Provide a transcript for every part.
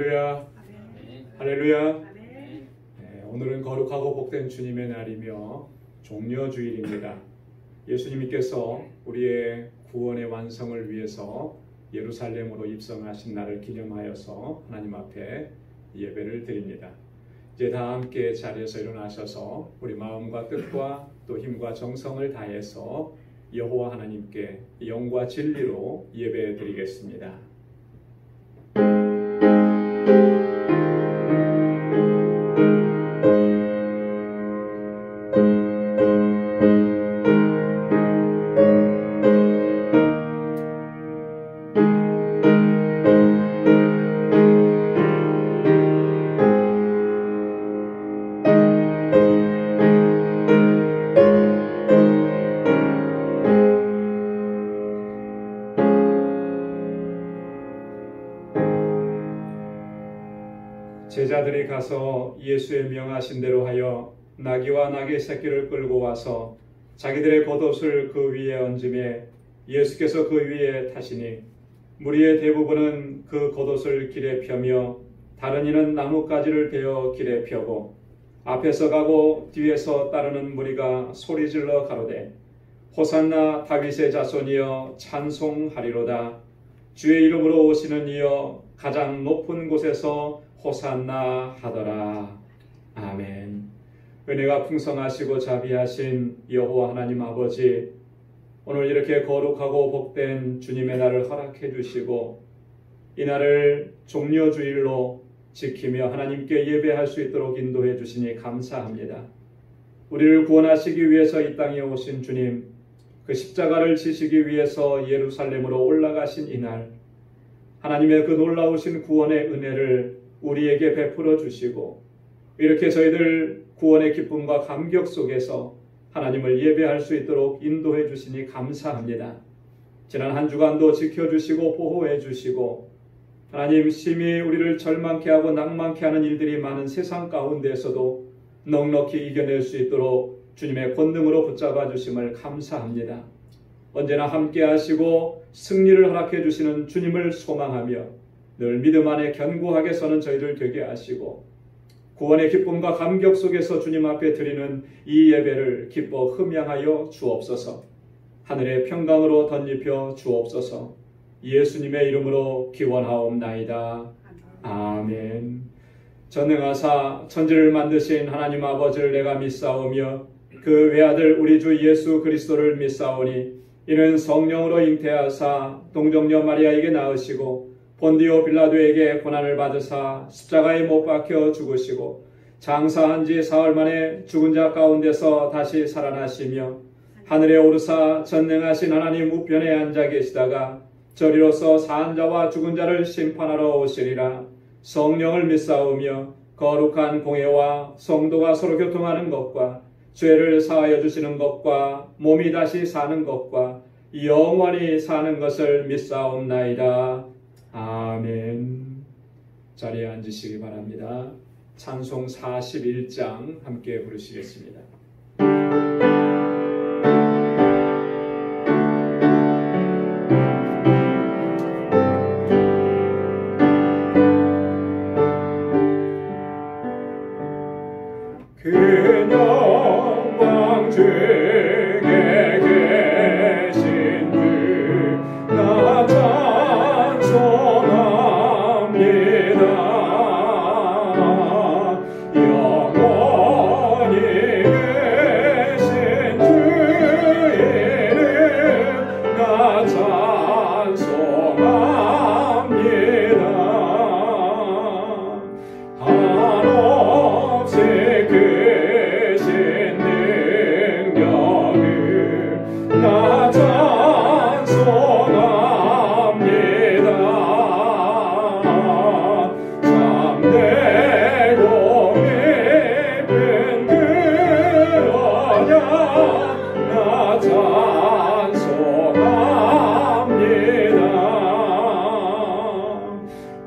할렐루야. 할렐루야. 오늘은 거룩하고 복된 주님의 날이며 종려주일입니다. 예수님께서 우리의 구원의 완성을 위해서 예루살렘으로 입성하신 날을 기념하여서 하나님 앞에 예배를 드립니다. 이제 다 함께 자리에서 일어나셔서 우리 마음과 뜻과 또 힘과 정성을 다해서 여호와 하나님께 영과 진리로 예배 드리겠습니다. 제자들이 가서 예수의 명하신 대로 하여 나귀와 나귀 새끼를 끌고 와서 자기들의 겉옷을 그 위에 얹음에 예수께서 그 위에 타시니 무리의 대부분은 그 겉옷을 길에 펴며 다른 이는 나뭇가지를 베어 길에 펴고 앞에서 가고 뒤에서 따르는 무리가 소리질러 가로되 호산나 다윗의 자손이여 찬송하리로다. 주의 이름으로 오시는 이여 가장 높은 곳에서 호산나 하더라. 아멘. 은혜가 풍성하시고 자비하신 여호와 하나님 아버지, 오늘 이렇게 거룩하고 복된 주님의 날을 허락해 주시고 이 날을 종려주일로 지키며 하나님께 예배할 수 있도록 인도해 주시니 감사합니다. 우리를 구원하시기 위해서 이 땅에 오신 주님, 그 십자가를 지시기 위해서 예루살렘으로 올라가신 이 날, 하나님의 그 놀라우신 구원의 은혜를 우리에게 베풀어 주시고 이렇게 저희들 구원의 기쁨과 감격 속에서 하나님을 예배할 수 있도록 인도해 주시니 감사합니다. 지난 한 주간도 지켜주시고 보호해 주시고 하나님 심히 우리를 절망케 하고 낭만케 하는 일들이 많은 세상 가운데에서도 넉넉히 이겨낼 수 있도록 주님의 권능으로 붙잡아 주심을 감사합니다. 언제나 함께 하시고 승리를 허락해 주시는 주님을 소망하며 늘 믿음 안에 견고하게 서는 저희들 되게 하시고 구원의 기쁨과 감격 속에서 주님 앞에 드리는 이 예배를 기뻐 흠양하여 주옵소서. 하늘의 평강으로 덧입혀 주옵소서. 예수님의 이름으로 기원하옵나이다. 아멘. 전능하사 천지를 만드신 하나님 아버지를 내가 믿사오며 그 외아들 우리 주 예수 그리스도를 믿사오니 이는 성령으로 잉태하사 동정녀 마리아에게 낳으시고 본디오 빌라도에게 고난을 받으사 십자가에 못 박혀 죽으시고 장사한 지 사흘 만에 죽은 자 가운데서 다시 살아나시며 하늘에 오르사 전능하신 하나님 우편에 앉아 계시다가 저리로서 사한 자와 죽은 자를 심판하러 오시리라. 성령을 믿사오며 거룩한 공회와 성도가 서로 교통하는 것과 죄를 사하여 주시는 것과 몸이 다시 사는 것과 영원히 사는 것을 믿사옵나이다. 아멘. 자리에 앉으시기 바랍니다. 찬송 41장 함께 부르시겠습니다. 그 영광 중에 계신 주 나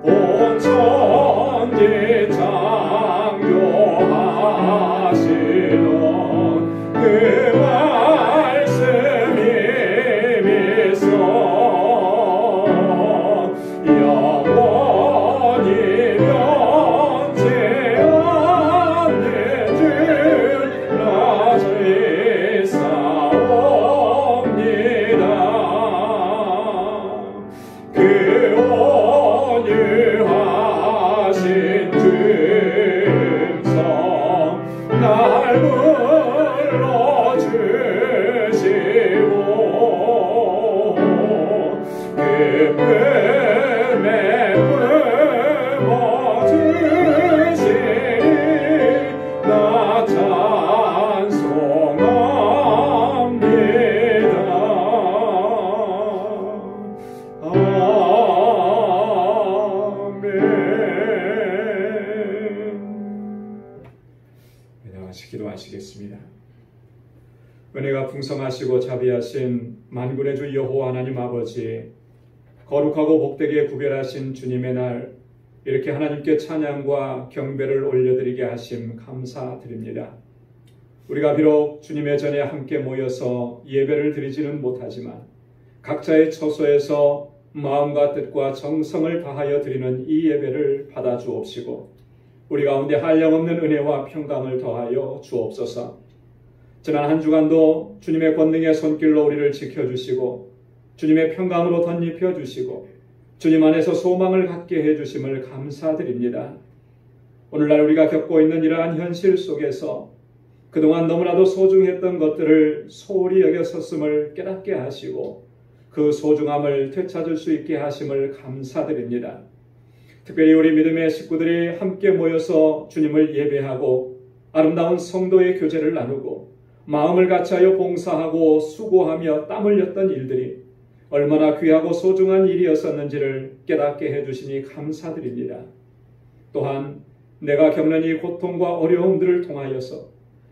온 천지 창조하 기도하시겠습니다. 은혜가 풍성하시고 자비하신 만군의 주 여호와 하나님 아버지, 거룩하고 복되게 구별하신 주님의 날, 이렇게 하나님께 찬양과 경배를 올려드리게 하심 감사드립니다. 우리가 비록 주님의 전에 함께 모여서 예배를 드리지는 못하지만 각자의 처소에서 마음과 뜻과 정성을 다하여 드리는 이 예배를 받아 주옵시고 우리 가운데 한량없는 은혜와 평강을 더하여 주옵소서. 지난 한 주간도 주님의 권능의 손길로 우리를 지켜주시고 주님의 평강으로 덧입혀 주시고 주님 안에서 소망을 갖게 해주심을 감사드립니다. 오늘날 우리가 겪고 있는 이러한 현실 속에서 그동안 너무나도 소중했던 것들을 소홀히 여겼었음을 깨닫게 하시고 그 소중함을 되찾을 수 있게 하심을 감사드립니다. 특별히 우리 믿음의 식구들이 함께 모여서 주님을 예배하고 아름다운 성도의 교제를 나누고 마음을 같이하여 봉사하고 수고하며 땀 흘렸던 일들이 얼마나 귀하고 소중한 일이었었는지를 깨닫게 해주시니 감사드립니다. 또한 내가 겪는 이 고통과 어려움들을 통하여서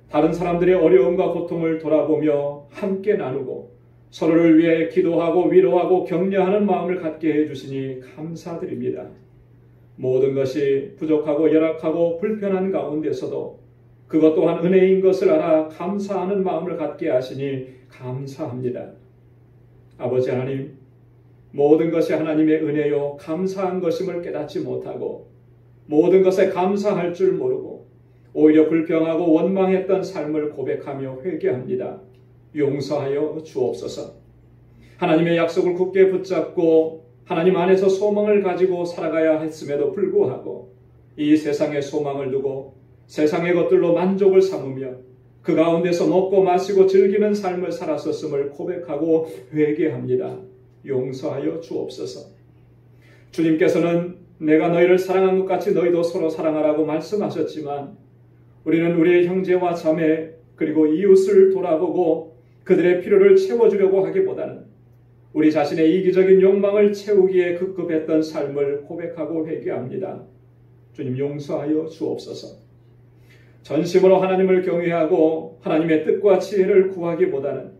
다른 사람들의 어려움과 고통을 돌아보며 함께 나누고 서로를 위해 기도하고 위로하고 격려하는 마음을 갖게 해주시니 감사드립니다. 모든 것이 부족하고 열악하고 불편한 가운데서도 그것 또한 은혜인 것을 알아 감사하는 마음을 갖게 하시니 감사합니다. 아버지 하나님, 모든 것이 하나님의 은혜요 감사한 것임을 깨닫지 못하고 모든 것에 감사할 줄 모르고 오히려 불평하고 원망했던 삶을 고백하며 회개합니다. 용서하여 주옵소서. 하나님의 약속을 굳게 붙잡고 하나님 안에서 소망을 가지고 살아가야 했음에도 불구하고 이 세상의 소망을 두고 세상의 것들로 만족을 삼으며 그 가운데서 먹고 마시고 즐기는 삶을 살았었음을 고백하고 회개합니다. 용서하여 주옵소서. 주님께서는 내가 너희를 사랑한 것 같이 너희도 서로 사랑하라고 말씀하셨지만 우리는 우리의 형제와 자매 그리고 이웃을 돌아보고 그들의 필요를 채워주려고 하기보다는 우리 자신의 이기적인 욕망을 채우기에 급급했던 삶을 고백하고 회개합니다. 주님 용서하여 주옵소서. 전심으로 하나님을 경외하고 하나님의 뜻과 지혜를 구하기보다는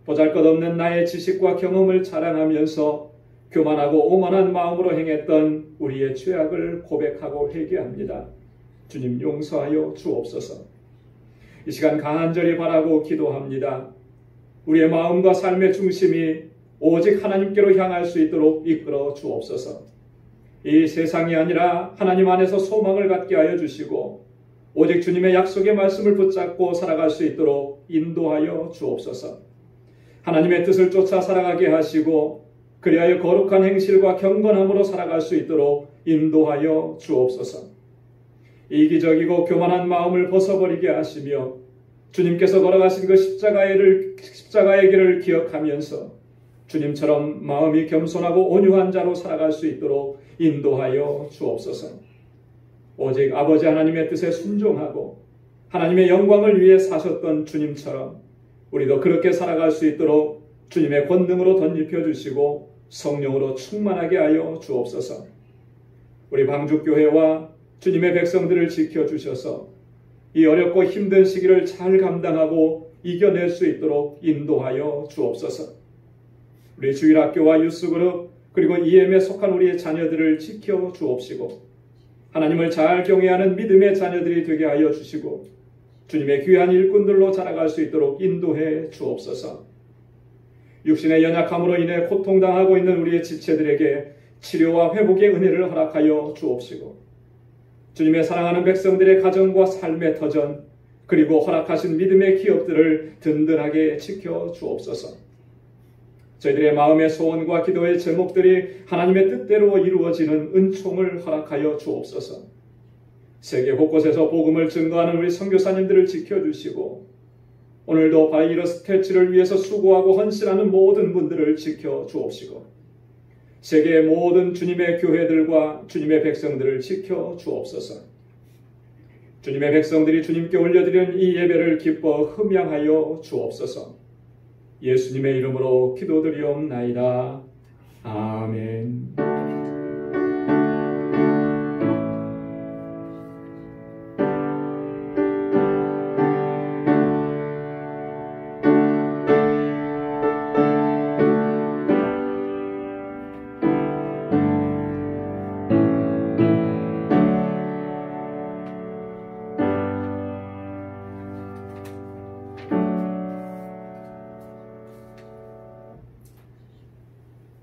보잘것없는 나의 지식과 경험을 자랑하면서 교만하고 오만한 마음으로 행했던 우리의 죄악을 고백하고 회개합니다. 주님 용서하여 주옵소서. 이 시간 간절히 바라고 기도합니다. 우리의 마음과 삶의 중심이 오직 하나님께로 향할 수 있도록 이끌어 주옵소서. 이 세상이 아니라 하나님 안에서 소망을 갖게 하여 주시고 오직 주님의 약속의 말씀을 붙잡고 살아갈 수 있도록 인도하여 주옵소서. 하나님의 뜻을 쫓아 살아가게 하시고 그리하여 거룩한 행실과 경건함으로 살아갈 수 있도록 인도하여 주옵소서. 이기적이고 교만한 마음을 벗어버리게 하시며 주님께서 걸어가신 그 십자가의 길을 기억하면서 주님처럼 마음이 겸손하고 온유한 자로 살아갈 수 있도록 인도하여 주옵소서. 오직 아버지 하나님의 뜻에 순종하고 하나님의 영광을 위해 사셨던 주님처럼 우리도 그렇게 살아갈 수 있도록 주님의 권능으로 덧입혀 주시고 성령으로 충만하게 하여 주옵소서. 우리 방주교회와 주님의 백성들을 지켜주셔서 이 어렵고 힘든 시기를 잘 감당하고 이겨낼 수 있도록 인도하여 주옵소서. 우리 주일학교와 유스그룹 그리고 EM에 속한 우리의 자녀들을 지켜 주옵시고 하나님을 잘 경외하는 믿음의 자녀들이 되게 하여 주시고 주님의 귀한 일꾼들로 자라갈 수 있도록 인도해 주옵소서. 육신의 연약함으로 인해 고통당하고 있는 우리의 지체들에게 치료와 회복의 은혜를 허락하여 주옵시고 주님의 사랑하는 백성들의 가정과 삶의 터전 그리고 허락하신 믿음의 기업들을 든든하게 지켜 주옵소서. 저희들의 마음의 소원과 기도의 제목들이 하나님의 뜻대로 이루어지는 은총을 허락하여 주옵소서. 세계 곳곳에서 복음을 증거하는 우리 선교사님들을 지켜주시고 오늘도 바이러스 퇴치를 위해서 수고하고 헌신하는 모든 분들을 지켜주옵시고 세계의 모든 주님의 교회들과 주님의 백성들을 지켜 주옵소서. 주님의 백성들이 주님께 올려드리는 이 예배를 기뻐 흠양하여 주옵소서. 예수님의 이름으로 기도드리옵나이다. 아멘.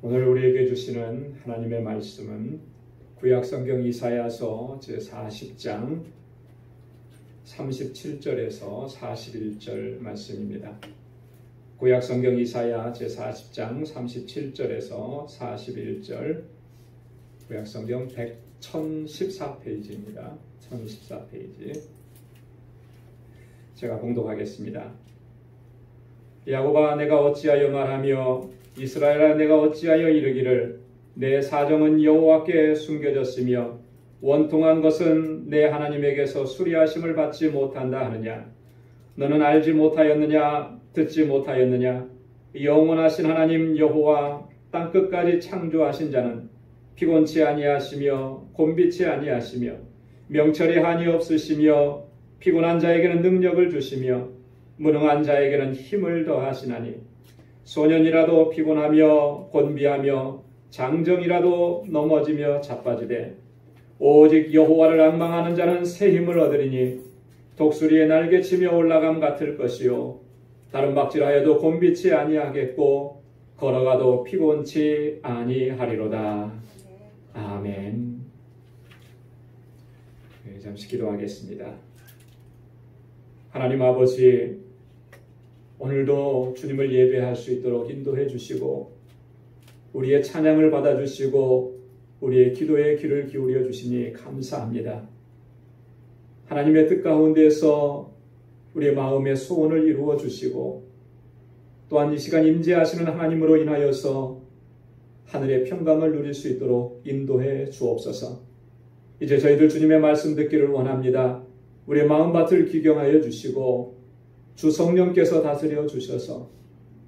오늘 우리에게 주시는 하나님의 말씀은 구약성경 이사야서 제40장 37절에서 41절 말씀입니다. 구약성경 이사야 제40장 37절에서 41절, 구약성경 1014페이지입니다. 1014페이지. 제가 봉독하겠습니다. 야곱아, 내가 어찌하여 말하며 이스라엘아, 내가 어찌하여 이르기를 내 사정은 여호와께 숨겨졌으며 원통한 것은 내 하나님에게서 수리하심을 받지 못한다 하느냐. 너는 알지 못하였느냐, 듣지 못하였느냐. 영원하신 하나님 여호와 땅끝까지 창조하신 자는 피곤치 아니하시며 곤비치 아니하시며 명철이 한이 없으시며 피곤한 자에게는 능력을 주시며 무능한 자에게는 힘을 더하시나니 소년이라도 피곤하며 곤비하며 장정이라도 넘어지며 자빠지되 오직 여호와를 앙망하는 자는 새 힘을 얻으리니 독수리의 날개치며 올라감 같을 것이요 다른 박질하여도 곤비치 아니하겠고 걸어가도 피곤치 아니하리로다. 아멘. 잠시 기도하겠습니다. 하나님 아버지, 오늘도 주님을 예배할 수 있도록 인도해 주시고 우리의 찬양을 받아주시고 우리의 기도에 귀를 기울여 주시니 감사합니다. 하나님의 뜻 가운데서 우리의 마음의 소원을 이루어 주시고 또한 이 시간 임재하시는 하나님으로 인하여서 하늘의 평강을 누릴 수 있도록 인도해 주옵소서. 이제 저희들 주님의 말씀 듣기를 원합니다. 우리의 마음밭을 기경하여 주시고 주 성령께서 다스려 주셔서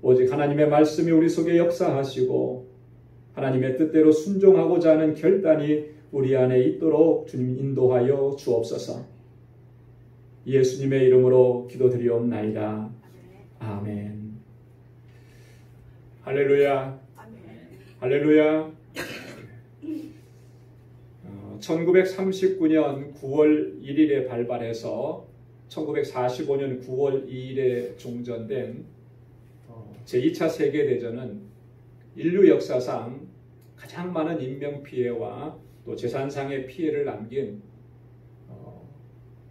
오직 하나님의 말씀이 우리 속에 역사하시고 하나님의 뜻대로 순종하고자 하는 결단이 우리 안에 있도록 주님 인도하여 주옵소서. 예수님의 이름으로 기도드리옵나이다. 아멘. 할렐루야. 할렐루야. 1939년 9월 1일에 발발해서 1945년 9월 2일에 종전된 제2차 세계대전은 인류 역사상 가장 많은 인명피해와 또 재산상의 피해를 남긴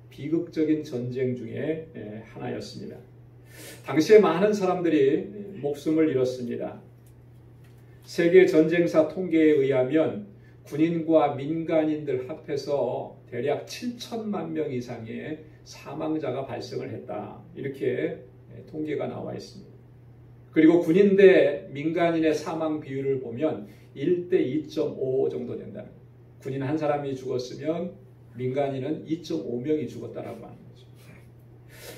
비극적인 전쟁 중에 하나였습니다. 당시에 많은 사람들이 목숨을 잃었습니다. 세계 전쟁사 통계에 의하면 군인과 민간인들 합해서 대략 7천만 명 이상의 사망자가 발생을 했다. 이렇게 통계가 나와 있습니다. 그리고 군인 대 민간인의 사망 비율을 보면 1대 2.5 정도 된다는 거예요. 군인 한 사람이 죽었으면 민간인은 2.5명이 죽었다라고 하는 거죠.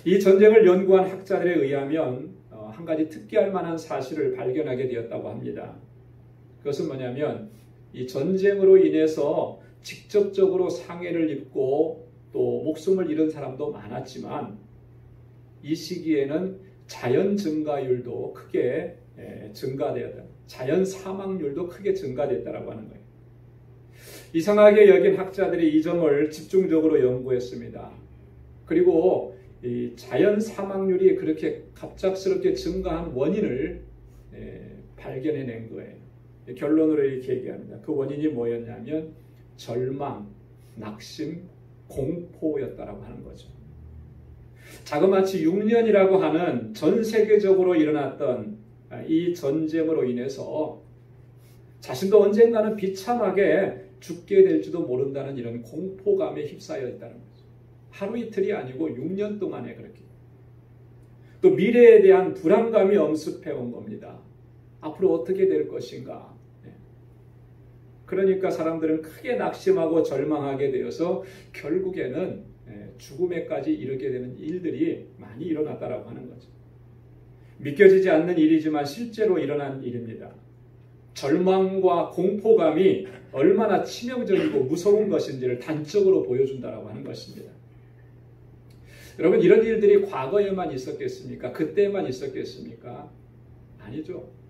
이 전쟁을 연구한 학자들에 의하면 한 가지 특기할 만한 사실을 발견하게 되었다고 합니다. 그것은 뭐냐면 이 전쟁으로 인해서 직접적으로 상해를 입고 또 목숨을 잃은 사람도 많았지만 이 시기에는 자연 증가율도 크게 증가되었다. 자연 사망률도 크게 증가됐다라고 하는 거예요. 이상하게 여긴 학자들이 이 점을 집중적으로 연구했습니다. 그리고 이 자연 사망률이 그렇게 갑작스럽게 증가한 원인을 발견해낸 거예요. 결론으로 이렇게 얘기합니다. 그 원인이 뭐였냐면 절망, 낙심, 공포였다라고 하는 거죠. 자그마치 6년이라고 하는 전 세계적으로 일어났던 이 전쟁으로 인해서 자신도 언젠가는 비참하게 죽게 될지도 모른다는 이런 공포감에 휩싸여 있다는 거죠. 하루 이틀이 아니고 6년 동안에 그렇게. 또 미래에 대한 불안감이 엄습해 온 겁니다. 앞으로 어떻게 될 것인가. 그러니까 사람들은 크게 낙심하고 절망하게 되어서 결국에는 죽음에까지 이르게 되는 일들이 많이 일어났다라고 하는 거죠. 믿겨지지 않는 일이지만 실제로 일어난 일입니다. 절망과 공포감이 얼마나 치명적이고 무서운 것인지를 단적으로 보여준다라고 하는 것입니다. 여러분, 이런 일들이 과거에만 있었겠습니까? 그때만 있었겠습니까? 아니죠.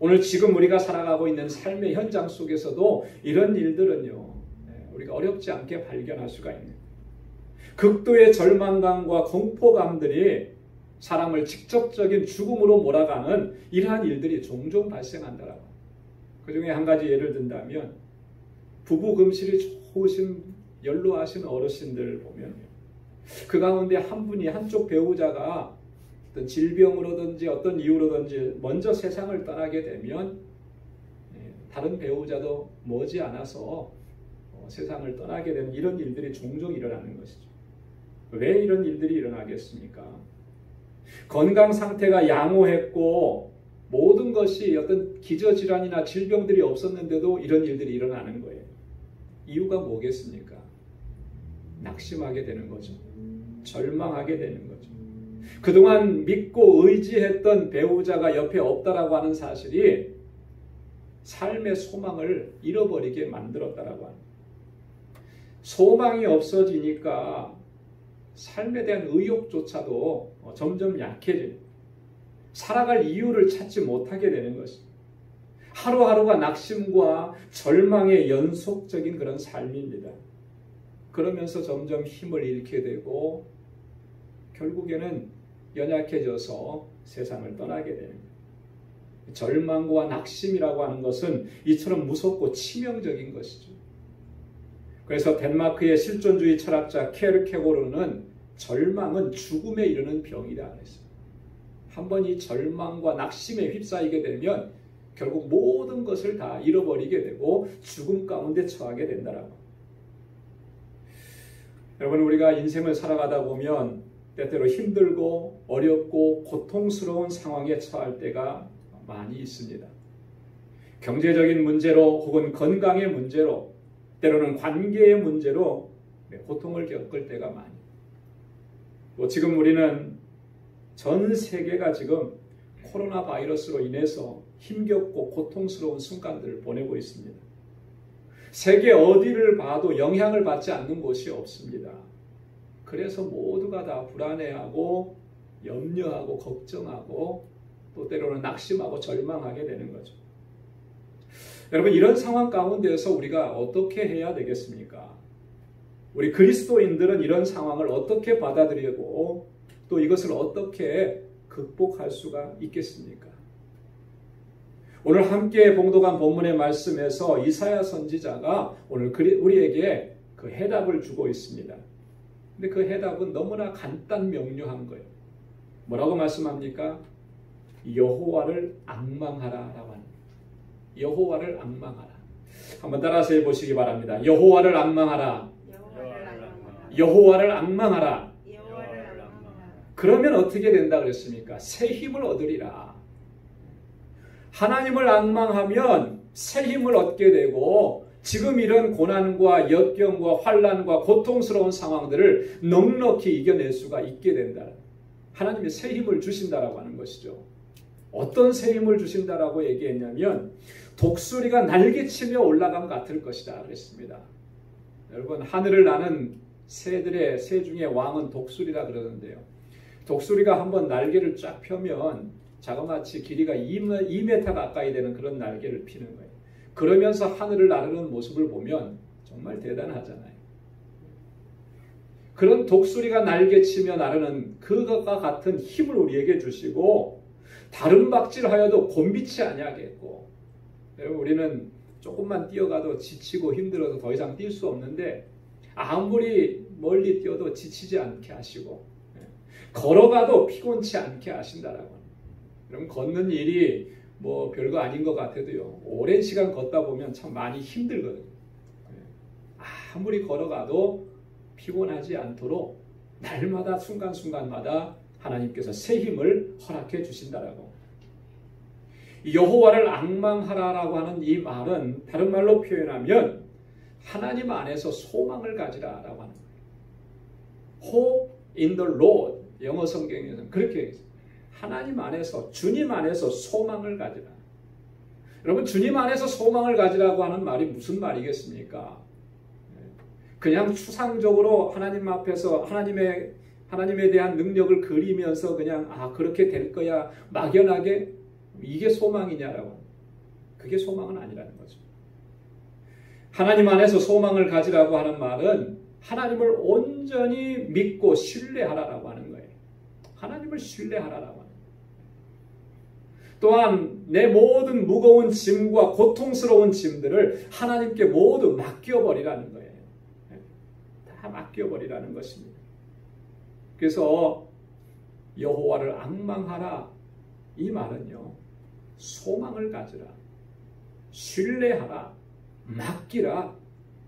오늘 지금 우리가 살아가고 있는 삶의 현장 속에서도 이런 일들은요, 우리가 어렵지 않게 발견할 수가 있는 극도의 절망감과 공포감들이 사람을 직접적인 죽음으로 몰아가는 이러한 일들이 종종 발생한다라고. 그 중에 한 가지 예를 든다면 부부 금실이 좋으신 연로하신 어르신들 보면요, 그 가운데 한 분이 한쪽 배우자가 어떤 질병으로든지 어떤 이유로든지 먼저 세상을 떠나게 되면 다른 배우자도 머지않아서 세상을 떠나게 되는 이런 일들이 종종 일어나는 것이죠. 왜 이런 일들이 일어나겠습니까? 건강 상태가 양호했고 모든 것이 어떤 기저질환이나 질병들이 없었는데도 이런 일들이 일어나는 거예요. 이유가 뭐겠습니까? 낙심하게 되는 거죠. 절망하게 되는 거죠. 그동안 믿고 의지했던 배우자가 옆에 없다라고 하는 사실이 삶의 소망을 잃어버리게 만들었다라고 합니다. 소망이 없어지니까 삶에 대한 의욕조차도 점점 약해집니다. 살아갈 이유를 찾지 못하게 되는 것입니다. 하루하루가 낙심과 절망의 연속적인 그런 삶입니다. 그러면서 점점 힘을 잃게 되고 결국에는 연약해져서 세상을 떠나게 되는 거예요. 절망과 낙심이라고 하는 것은 이처럼 무섭고 치명적인 것이죠. 그래서 덴마크의 실존주의 철학자 케르케고르는 절망은 죽음에 이르는 병이다 그랬어요. 한번 이 절망과 낙심에 휩싸이게 되면 결국 모든 것을 다 잃어버리게 되고 죽음 가운데 처하게 된다라고. 여러분, 우리가 인생을 살아가다 보면 때때로 힘들고 어렵고 고통스러운 상황에 처할 때가 많이 있습니다. 경제적인 문제로 혹은 건강의 문제로 때로는 관계의 문제로 고통을 겪을 때가 많이. 지금 우리는 전 세계가 지금 코로나 바이러스로 인해서 힘겹고 고통스러운 순간들을 보내고 있습니다. 세계 어디를 봐도 영향을 받지 않는 곳이 없습니다. 그래서 모두가 다 불안해하고 염려하고 걱정하고 또 때로는 낙심하고 절망하게 되는 거죠. 여러분, 이런 상황 가운데서 우리가 어떻게 해야 되겠습니까? 우리 그리스도인들은 이런 상황을 어떻게 받아들이고 또 이것을 어떻게 극복할 수가 있겠습니까? 오늘 함께 봉독한 본문의 말씀에서 이사야 선지자가 오늘 우리에게 그 해답을 주고 있습니다. 근데 그 해답은 너무나 간단 명료한 거예요. 뭐라고 말씀합니까? 여호와를 앙망하라라고 합니다. 여호와를 앙망하라. 한번 따라서 해보시기 바랍니다. 여호와를 앙망하라. 여호와를 앙망하라. 그러면 어떻게 된다 그랬습니까? 새 힘을 얻으리라. 하나님을 앙망하면 새 힘을 얻게 되고 지금 이런 고난과 역경과 환난과 고통스러운 상황들을 넉넉히 이겨낼 수가 있게 된다. 하나님이 새 힘을 주신다라고 하는 것이죠. 어떤 새 힘을 주신다라고 얘기했냐면 독수리가 날개치며 올라감 같을 것이다 그랬습니다. 여러분, 하늘을 나는 새들의 새 중에 왕은 독수리라 그러는데요. 독수리가 한번 날개를 쫙 펴면 자그마치 길이가 2m 가까이 되는 그런 날개를 피는 거예요. 그러면서 하늘을 나르는 모습을 보면 정말 대단하잖아요. 그런 독수리가 날개치며 나르는 그것과 같은 힘을 우리에게 주시고 다른 박질하여도 곤비치 아니하겠고, 우리는 조금만 뛰어가도 지치고 힘들어서 더 이상 뛸 수 없는데 아무리 멀리 뛰어도 지치지 않게 하시고 걸어가도 피곤치 않게 하신다라고 합니다. 그럼 걷는 일이 뭐 별거 아닌 것 같아도요, 오랜 시간 걷다 보면 참 많이 힘들거든요. 아무리 걸어가도 피곤하지 않도록 날마다 순간순간마다 하나님께서 새 힘을 허락해 주신다라고. 여호와를 앙망하라라고 하는 이 말은 다른 말로 표현하면 하나님 안에서 소망을 가지라라고 하는 거예요. Hope in the Lord. 영어 성경에서는 그렇게 얘기했어요. 하나님 안에서, 주님 안에서 소망을 가지라. 여러분, 주님 안에서 소망을 가지라고 하는 말이 무슨 말이겠습니까? 그냥 추상적으로 하나님 앞에서 하나님에 대한 능력을 그리면서 그냥 그렇게 될 거야 막연하게 이게 소망이냐라고. 그게 소망은 아니라는 거죠. 하나님 안에서 소망을 가지라고 하는 말은 하나님을 온전히 믿고 신뢰하라라고 하는 거예요. 하나님을 신뢰하라라고 하는 거예요. 또한 내 모든 무거운 짐과 고통스러운 짐들을 하나님께 모두 맡겨버리라는 거예요. 다 맡겨버리라는 것입니다. 그래서 여호와를 앙망하라 이 말은요, 소망을 가지라, 신뢰하라, 맡기라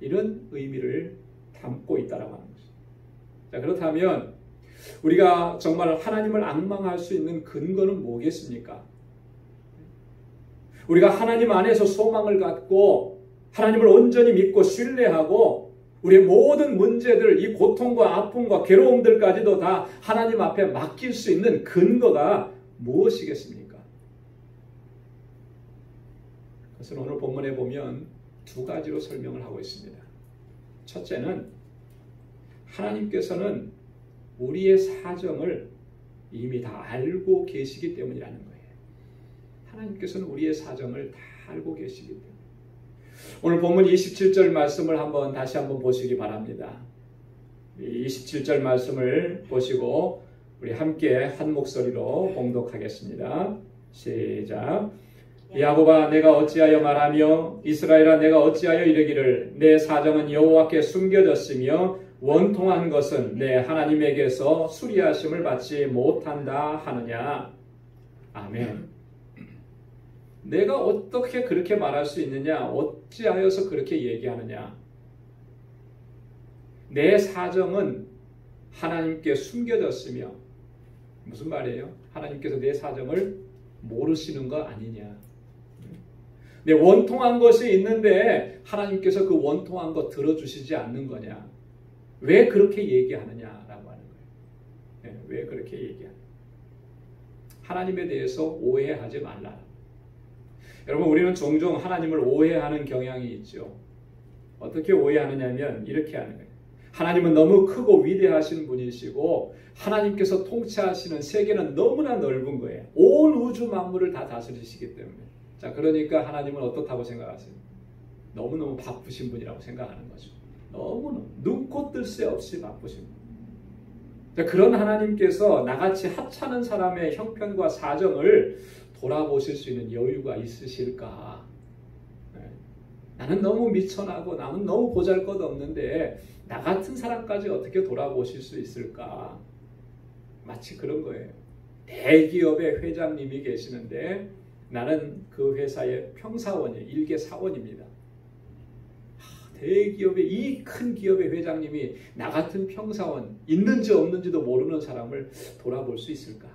이런 의미를 담고 있다라고 하는 것입니다. 자, 그렇다면 우리가 정말 하나님을 앙망할 수 있는 근거는 뭐겠습니까? 우리가 하나님 안에서 소망을 갖고 하나님을 온전히 믿고 신뢰하고 우리의 모든 문제들, 이 고통과 아픔과 괴로움들까지도 다 하나님 앞에 맡길 수 있는 근거가 무엇이겠습니까? 그것은 오늘 본문에 보면 두 가지로 설명을 하고 있습니다. 첫째는 하나님께서는 우리의 사정을 이미 다 알고 계시기 때문이라는 거예요. 하나님께서는 우리의 사정을 다 알고 계시기 때문에. 오늘 본문 27절 말씀을 다시 한번 보시기 바랍니다. 27절 말씀을 보시고 우리 함께 한 목소리로 봉독하겠습니다. 시작. 야곱아, 내가 어찌하여 말하며 이스라엘아, 내가 어찌하여 이르기를 내 사정은 여호와께 숨겨졌으며 원통한 것은 내 하나님에게서 수리하심을 받지 못한다 하느냐. 아멘. 내가 어떻게 그렇게 말할 수 있느냐? 어찌하여서 그렇게 얘기하느냐? 내 사정은 하나님께 숨겨졌으며, 무슨 말이에요? 하나님께서 내 사정을 모르시는 거 아니냐? 내 원통한 것이 있는데 하나님께서 그 원통한 거 들어주시지 않는 거냐? 왜 그렇게 얘기하느냐라고 하는 거예요. 왜 그렇게 얘기하느냐? 하나님에 대해서 오해하지 말라. 여러분, 우리는 종종 하나님을 오해하는 경향이 있죠. 어떻게 오해하느냐면 이렇게 하는 거예요. 하나님은 너무 크고 위대하신 분이시고 하나님께서 통치하시는 세계는 너무나 넓은 거예요. 온 우주 만물을 다 다스리시기 때문에. 자, 그러니까 하나님은 어떻다고 생각하세요? 너무너무 바쁘신 분이라고 생각하는 거죠. 너무너무 눈코 뜰 새 없이 바쁘신 분. 자, 그런 하나님께서 나같이 하찮은 사람의 형편과 사정을 돌아보실 수 있는 여유가 있으실까? 나는 너무 미천하고 나는 너무 보잘것없는데 나 같은 사람까지 어떻게 돌아보실 수 있을까? 마치 그런 거예요. 대기업의 회장님이 계시는데 나는 그 회사의 평사원이에요. 일개 사원입니다. 대기업의 이 큰 기업의 회장님이 나 같은 평사원, 있는지 없는지도 모르는 사람을 돌아볼 수 있을까?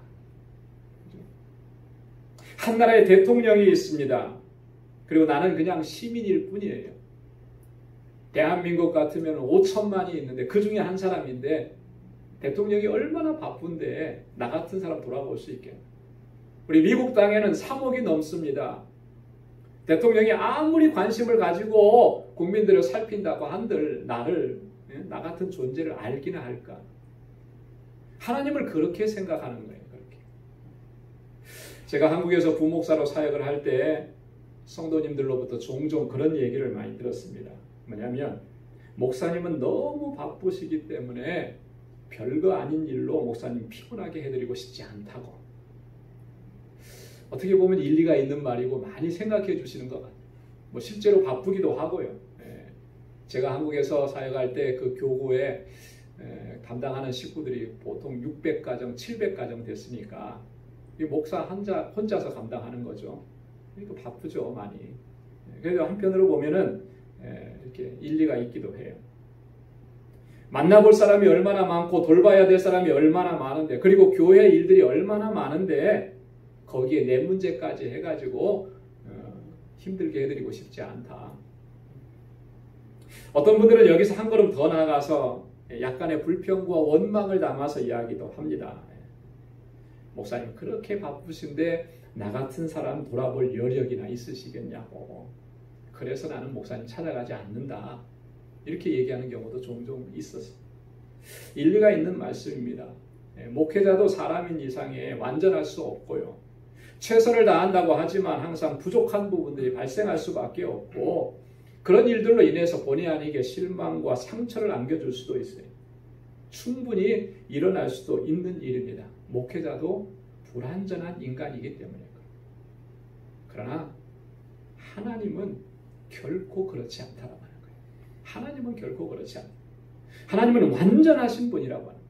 한 나라의 대통령이 있습니다. 그리고 나는 그냥 시민일 뿐이에요. 대한민국 같으면 5천만이 있는데 그 중에 한 사람인데 대통령이 얼마나 바쁜데 나 같은 사람 돌아볼 수 있겠나. 우리 미국 땅에는 3억이 넘습니다. 대통령이 아무리 관심을 가지고 국민들을 살핀다고 한들 나를, 나 같은 존재를 알기나 할까. 하나님을 그렇게 생각하는 거예요. 그렇게. 제가 한국에서 부목사로 사역을 할 때 성도님들로부터 종종 그런 얘기를 많이 들었습니다. 뭐냐면 목사님은 너무 바쁘시기 때문에 별거 아닌 일로 목사님 피곤하게 해드리고 싶지 않다고. 어떻게 보면 일리가 있는 말이고 많이 생각해 주시는 것 같아요. 뭐 실제로 바쁘기도 하고요. 제가 한국에서 사역할 때 그 교구에 담당하는 식구들이 보통 600가정, 700가정 됐으니까 목사 혼자서 감당하는 거죠. 그러니까 바쁘죠, 많이. 그래도 한편으로 보면은 이렇게 일리가 있기도 해요. 만나볼 사람이 얼마나 많고 돌봐야 될 사람이 얼마나 많은데, 그리고 교회 일들이 얼마나 많은데 거기에 내 문제까지 해가지고 힘들게 해드리고 싶지 않다. 어떤 분들은 여기서 한 걸음 더 나아가서 약간의 불평과 원망을 담아서 이야기도 합니다. 목사님 그렇게 바쁘신데 나 같은 사람 돌아볼 여력이나 있으시겠냐고. 그래서 나는 목사님 찾아가지 않는다. 이렇게 얘기하는 경우도 종종 있었어요. 일리가 있는 말씀입니다. 목회자도 사람인 이상에 완전할 수 없고요. 최선을 다한다고 하지만 항상 부족한 부분들이 발생할 수밖에 없고 그런 일들로 인해서 본의 아니게 실망과 상처를 안겨줄 수도 있어요. 충분히 일어날 수도 있는 일입니다. 목회자도 불완전한 인간이기 때문에. 그러나 하나님은 결코 그렇지 않다라고 하는 거예요. 하나님은 결코 그렇지 않아요. 하나님은 완전하신 분이라고 하는 거예요.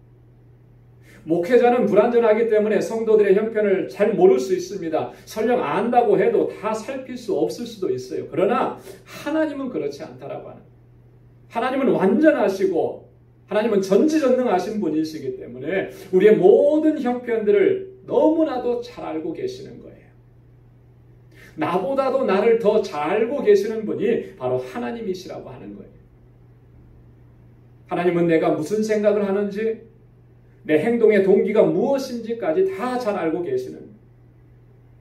목회자는 불완전하기 때문에 성도들의 형편을 잘 모를 수 있습니다. 설령 안다고 해도 다 살필 수 없을 수도 있어요. 그러나 하나님은 그렇지 않다라고 하는 거예요. 하나님은 완전하시고 하나님은 전지전능하신 분이시기 때문에 우리의 모든 형편들을 너무나도 잘 알고 계시는 거예요. 나보다도 나를 더 잘 알고 계시는 분이 바로 하나님이시라고 하는 거예요. 하나님은 내가 무슨 생각을 하는지, 내 행동의 동기가 무엇인지까지 다 잘 알고 계시는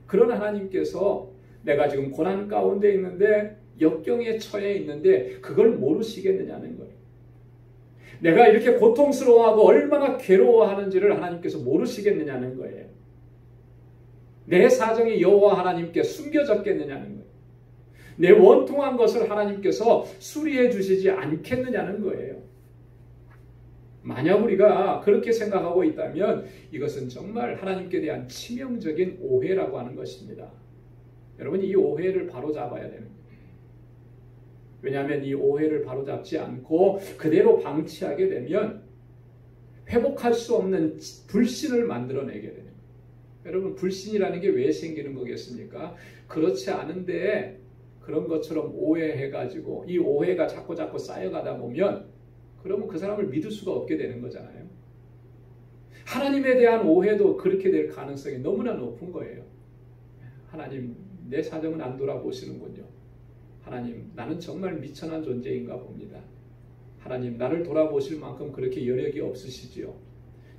그런 하나님께서 내가 지금 고난 가운데 있는데 역경에 처해 있는데 그걸 모르시겠느냐는 거예요. 내가 이렇게 고통스러워하고 얼마나 괴로워하는지를 하나님께서 모르시겠느냐는 거예요. 내 사정이 여호와 하나님께 숨겨졌겠느냐는 거예요. 내 원통한 것을 하나님께서 수리해 주시지 않겠느냐는 거예요. 만약 우리가 그렇게 생각하고 있다면 이것은 정말 하나님께 대한 치명적인 오해라고 하는 것입니다. 여러분 이 오해를 바로잡아야 됩니다. 왜냐하면 이 오해를 바로잡지 않고 그대로 방치하게 되면 회복할 수 없는 불신을 만들어내게 됩니다. 여러분 불신이라는 게 왜 생기는 거겠습니까? 그렇지 않은데 그런 것처럼 오해해가지고 이 오해가 자꾸 쌓여가다 보면 그러면 그 사람을 믿을 수가 없게 되는 거잖아요. 하나님에 대한 오해도 그렇게 될 가능성이 너무나 높은 거예요. 하나님 내 사정은 안 돌아보시는군요. 하나님 나는 정말 미천한 존재인가 봅니다. 하나님 나를 돌아보실 만큼 그렇게 여력이 없으시지요.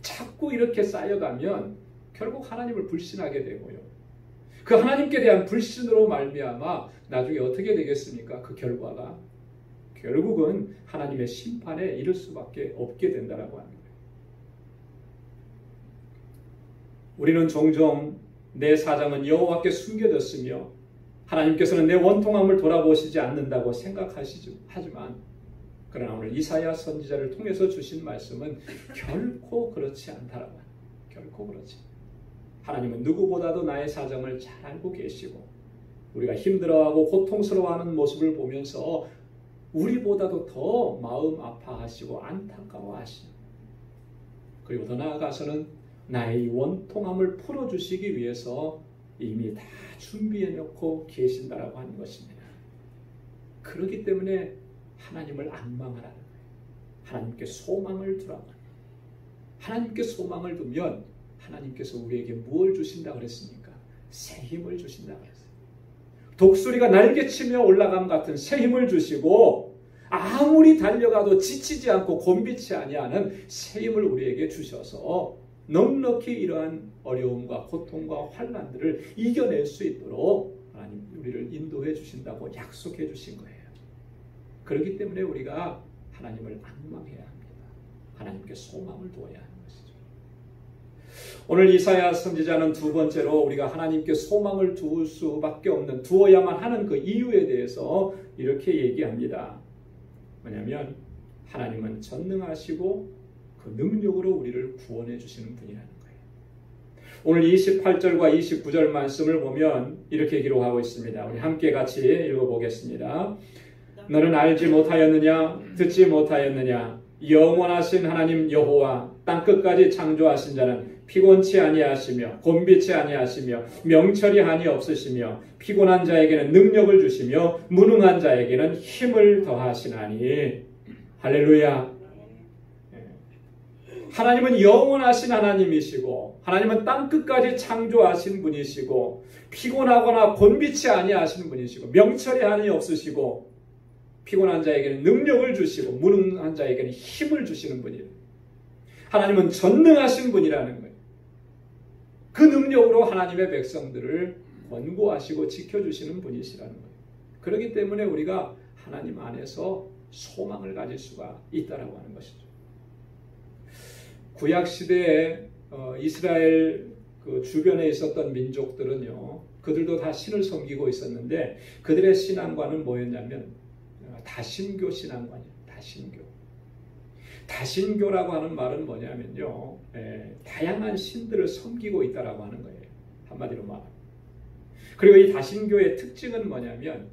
자꾸 이렇게 쌓여가면 결국 하나님을 불신하게 되고요. 그 하나님께 대한 불신으로 말미암아 나중에 어떻게 되겠습니까? 그 결과가 결국은 하나님의 심판에 이를 수밖에 없게 된다라고 하는 거예요. 우리는 종종 내 사정은 여호와께 숨겨졌으며 하나님께서는 내 원통함을 돌아보시지 않는다고 생각하지만 그러나 오늘 이사야 선지자를 통해서 주신 말씀은 결코 그렇지 않다라고 합니다. 결코 그렇지 않다. 하나님은 누구보다도 나의 사정을 잘 알고 계시고 우리가 힘들어하고 고통스러워하는 모습을 보면서 우리보다도 더 마음 아파하시고 안타까워하시고 그리고 더 나아가서는 나의 원통함을 풀어주시기 위해서 이미 다 준비해놓고 계신다라고 하는 것입니다. 그렇기 때문에 하나님을 안 망하라는 거예요. 하나님께 소망을 두라고 합니다. 하나님께 소망을 두면 하나님께서 우리에게 무엇을 주신다고 그랬습니까? 새 힘을 주신다고 그랬어요. 독수리가 날개치며 올라감 같은 새 힘을 주시고 아무리 달려가도 지치지 않고 곤비치 아니하는 새 힘을 우리에게 주셔서 넉넉히 이러한 어려움과 고통과 환난들을 이겨낼 수 있도록 하나님 우리를 인도해 주신다고 약속해 주신 거예요. 그렇기 때문에 우리가 하나님을 안 망해야 합니다. 하나님께 소망을 두어야 하는 것이죠. 오늘 이사야 선지자는 두 번째로 우리가 하나님께 소망을 두을 수밖에 없는 두어야만 하는 그 이유에 대해서 이렇게 얘기합니다. 뭐냐면 하나님은 전능하시고 그 능력으로 우리를 구원해 주시는 분이라는 거예요. 오늘 28절과 29절 말씀을 보면 이렇게 기록하고 있습니다. 우리 함께 같이 읽어보겠습니다. 너는 알지 못하였느냐? 듣지 못하였느냐? 영원하신 하나님 여호와 땅끝까지 창조하신 자는 피곤치 아니하시며 곤비치 아니하시며 명철이 한이 없으시며 피곤한 자에게는 능력을 주시며 무능한 자에게는 힘을 더하시나니. 할렐루야. 하나님은 영원하신 하나님이시고 하나님은 땅끝까지 창조하신 분이시고 피곤하거나 곤비치 아니하시는 분이시고 명철이 한이 없으시고 피곤한 자에게는 능력을 주시고 무능한 자에게는 힘을 주시는 분이에요. 하나님은 전능하신 분이라는 거예요. 그 능력으로 하나님의 백성들을 권고하시고 지켜주시는 분이시라는 거예요. 그렇기 때문에 우리가 하나님 안에서 소망을 가질 수가 있다라고 하는 것이죠. 구약 시대에 이스라엘 그 주변에 있었던 민족들은요, 그들도 다 신을 섬기고 있었는데 그들의 신앙관은 뭐였냐면 다신교 신앙관이에요. 다신교. 다신교라고 하는 말은 뭐냐면요, 다양한 신들을 섬기고 있다라고 하는 거예요. 한마디로 말하면. 그리고 이 다신교의 특징은 뭐냐면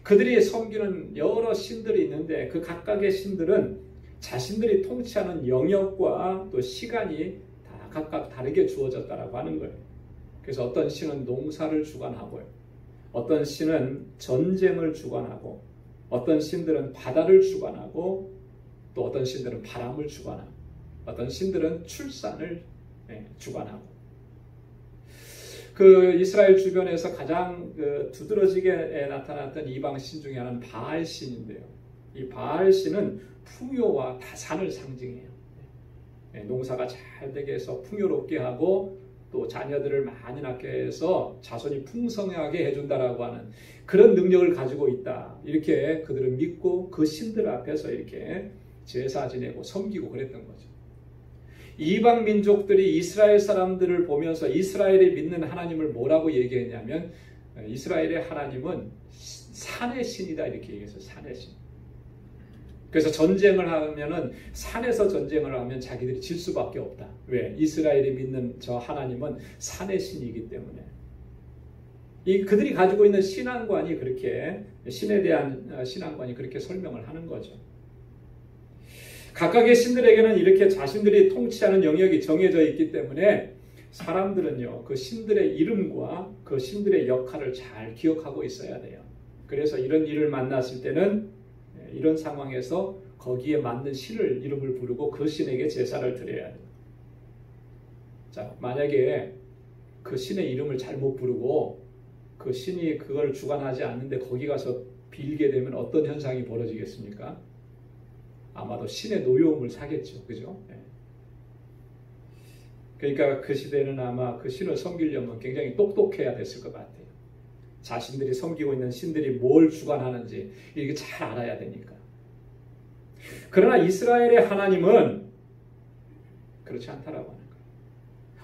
그들이 섬기는 여러 신들이 있는데 그 각각의 신들은 자신들이 통치하는 영역과 또 시간이 다 각각 다르게 주어졌다라고 하는 거예요. 그래서 어떤 신은 농사를 주관하고요. 어떤 신은 전쟁을 주관하고 어떤 신들은 바다를 주관하고 또 어떤 신들은 바람을 주관하고 어떤 신들은 출산을 주관하고 그 이스라엘 주변에서 가장 두드러지게 나타났던 이방 신 중에 하나는 바알 신인데요. 이 바알 신은 풍요와 다산을 상징해요. 농사가 잘 되게 해서 풍요롭게 하고 또 자녀들을 많이 낳게 해서 자손이 풍성하게 해준다라고 하는 그런 능력을 가지고 있다. 이렇게 그들은 믿고 그 신들 앞에서 이렇게 제사 지내고 섬기고 그랬던 거죠. 이방 민족들이 이스라엘 사람들을 보면서 이스라엘이 믿는 하나님을 뭐라고 얘기했냐면 이스라엘의 하나님은 산의 신이다 이렇게 얘기했어요. 산의 신. 그래서 전쟁을 하면은 산에서 전쟁을 하면 자기들이 질 수밖에 없다. 왜? 이스라엘이 믿는 저 하나님은 산의 신이기 때문에. 그들이 가지고 있는 신앙관이 그렇게 신에 대한 신앙관이 그렇게 설명을 하는 거죠. 각각의 신들에게는 이렇게 자신들이 통치하는 영역이 정해져 있기 때문에 사람들은요, 그 신들의 이름과 그 신들의 역할을 잘 기억하고 있어야 돼요. 그래서 이런 일을 만났을 때는 이런 상황에서 거기에 맞는 신을 이름을 부르고 그 신에게 제사를 드려야 돼요. 자, 만약에 그 신의 이름을 잘못 부르고 그 신이 그걸 주관하지 않는데 거기 가서 빌게 되면 어떤 현상이 벌어지겠습니까? 아마도 신의 노여움을 사겠죠. 그죠? 그러니까 그 시대는 아마 그 신을 섬기려면 굉장히 똑똑해야 됐을 것 같아요. 자신들이 섬기고 있는 신들이 뭘 주관하는지 이게 잘 알아야 되니까. 그러나 이스라엘의 하나님은 그렇지 않다라고 하는 거예요.